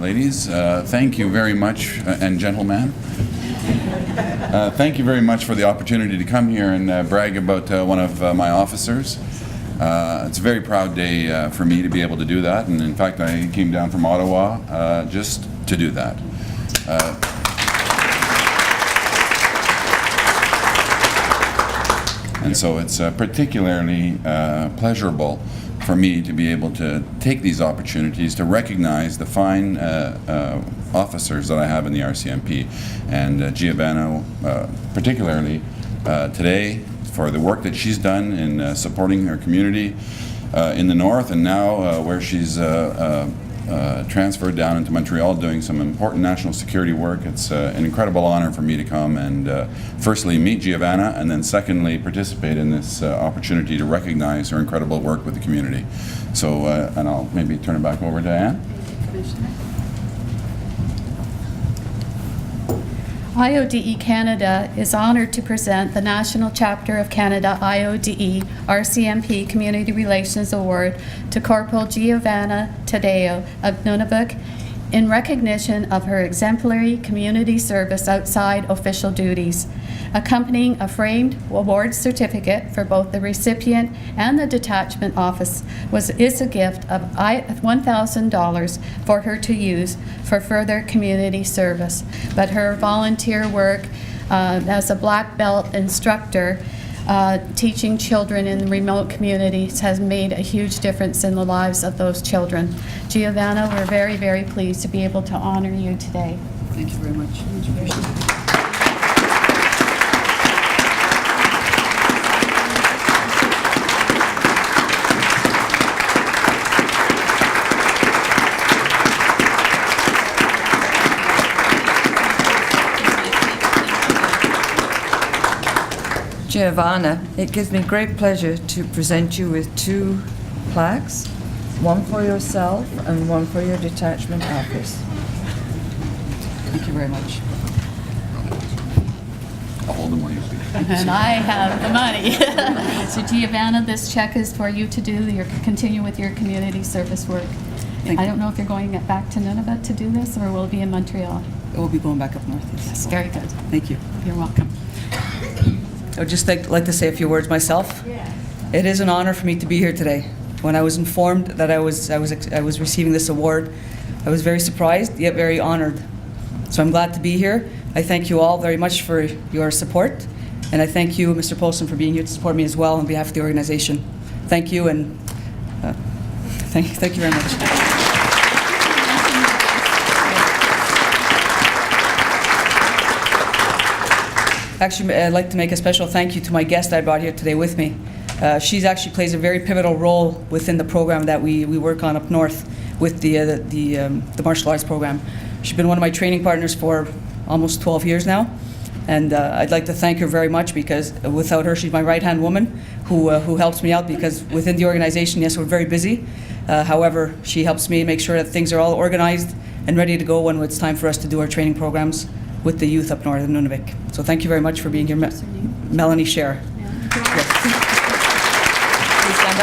ladies. Thank you very much, and gentlemen. Thank you very much for the opportunity to come here and brag about one of my officers. It's a very proud day for me to be able to do that, and in fact I came down from Ottawa just to do that. And so it's particularly pleasurable for me to be able to take these opportunities to recognize the fine officers that I have in the RCMP, and Giovanna particularly today for the work that she's done in supporting her community in the north, and now where she's transferred down into Montreal doing some important national security work. It's an incredible honor for me to come and firstly meet Giovanna, and then secondly participate in this opportunity to recognize her incredible work with the community. So, and I'll maybe turn it back over to Anne. IODE Canada is honoured to present the National Chapter of Canada IODE RCMP Community Relations Award to Corporal Giovanna Taddeo of Nunavut in recognition of her exemplary community service outside official duties. Accompanying a framed award certificate for both the recipient and the detachment office is a gift of $1,000 for her to use for further community service. But her volunteer work as a black belt instructor teaching children in remote communities has made a huge difference in the lives of those children. Giovanna, we're very, very pleased to be able to honor you today. Thank you very much. Giovanna, it gives me great pleasure to present you with 2 plaques, one for yourself and one for your detachment office. Thank you very much. I'll hold them while you speak. And I have the money. So Giovanna, this check is for you to continue with your community service work. I don't know if you're going back to Nunavut to do this, or will it be in Montreal? It will be going back up north. Yes, very good. Thank you. You're welcome. I would just like to say a few words myself. It is an honor for me to be here today. When I was informed that I was receiving this award, I was very surprised yet very honored. So I'm glad to be here. I thank you all very much for your support, and I thank you, Mr. Polson, for being here to support me as well on behalf of the organization. Thank you, and thank you very much. Actually, I'd like to make a special thank you to my guest I brought here today with me. She actually plays a very pivotal role within the program that we work on up north with the martial arts program. She's been one of my training partners for almost 12 years now, and I'd like to thank her very much, because without her, she's my right-hand woman who helps me out, because within the organization, yes, we're very busy. However, she helps me make sure that things are all organized and ready to go when it's time for us to do our training programs with the youth up north in Nunavik. So thank you very much for being here, Melanie Scher. Yes. Please stand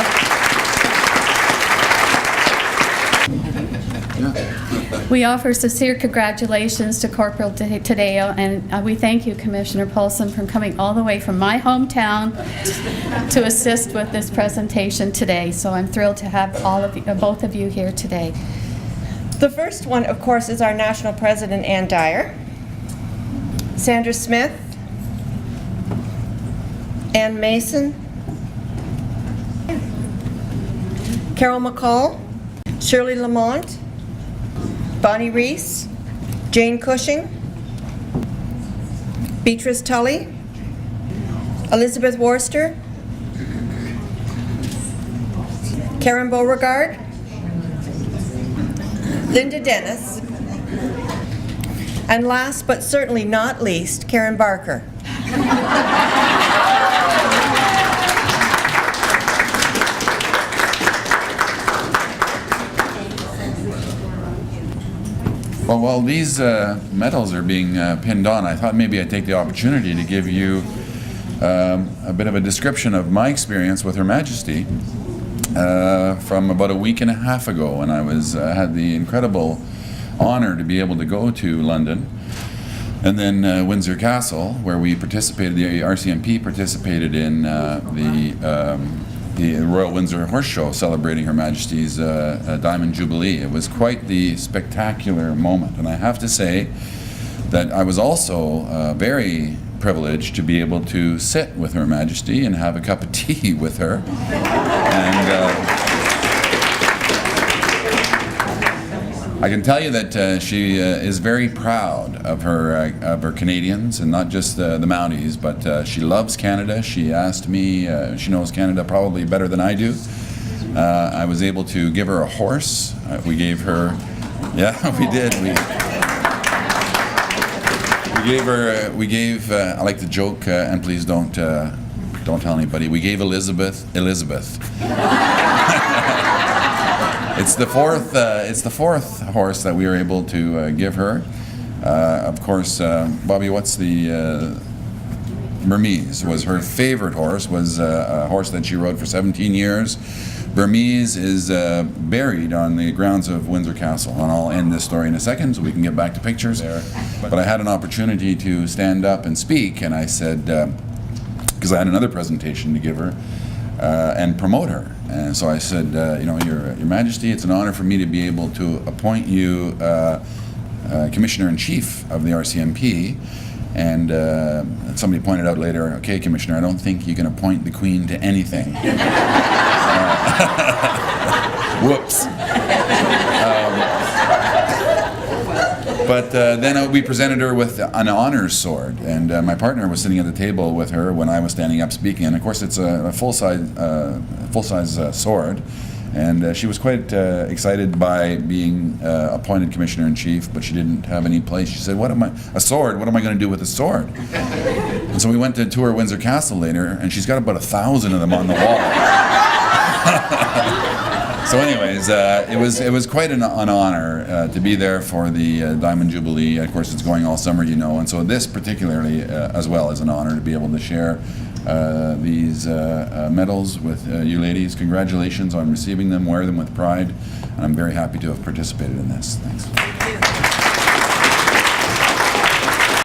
up. We offer sincere congratulations to Corporal Taddeo, and we thank you, Commissioner Polson, for coming all the way from my hometown to assist with this presentation today. So I'm thrilled to have both of you here today. The first one, of course, is our National President, Ann Dyer, Sandra Smith, Ann Mason, Carol McCall, Shirley Lamont, Bonnie Reese, Jane Cushing, Beatrice Tully, Elizabeth Worcester, Karen Beauregard, Linda Dennis, and last but certainly not least, Karen Barker. Well, while these medals are being pinned on, I thought maybe I'd take the opportunity to give you a bit of a description of my experience with Her Majesty from about a week and a half ago, when I had the incredible honor to be able to go to London and then Windsor Castle, where we participated, the RCMP participated in the Royal Windsor Horse Show celebrating Her Majesty's Diamond Jubilee. It was quite the spectacular moment, and I have to say that I was also very privileged to be able to sit with Her Majesty and have a cup of tea with her. And I can tell you that she is very proud of her Canadians, and not just the Mounties, but she loves Canada. She asked me, she knows Canada probably better than I do. I was able to give her a horse. We gave her, yeah, we did. We gave, I like to joke, and please don't tell anybody, we gave Elizabeth. It's the fourth horse that we were able to give her. Of course, Bobby, what's the Burmese was her favorite horse, was a horse that she rode for 17 years. Burmese is buried on the grounds of Windsor Castle, and I'll end this story in a second so we can get back to pictures. But I had an opportunity to stand up and speak, and I said, because I had another presentation to give her and promote her. And so I said, you know, Your Majesty, it's an honor for me to be able to appoint you Commissioner-in-Chief of the RCMP. And somebody pointed out later, okay, Commissioner, I don't think you can appoint the Queen to anything. Whoops. But then we presented her with an honors sword, and my partner was sitting at the table with her when I was standing up speaking. And of course, it's a full-size sword, and she was quite excited by being appointed Commissioner-in-Chief, but she didn't have any place. She said, a sword? What am I going to do with a sword? And so we went to tour Windsor Castle later, and she's got about 1,000 of them on the wall. So anyways, it was quite an honor to be there for the Diamond Jubilee. Of course, it's going all summer, you know, and so this particularly as well is an honor to be able to share these medals with you ladies. Congratulations on receiving them. Wear them with pride, and I'm very happy to have participated in this. Thanks.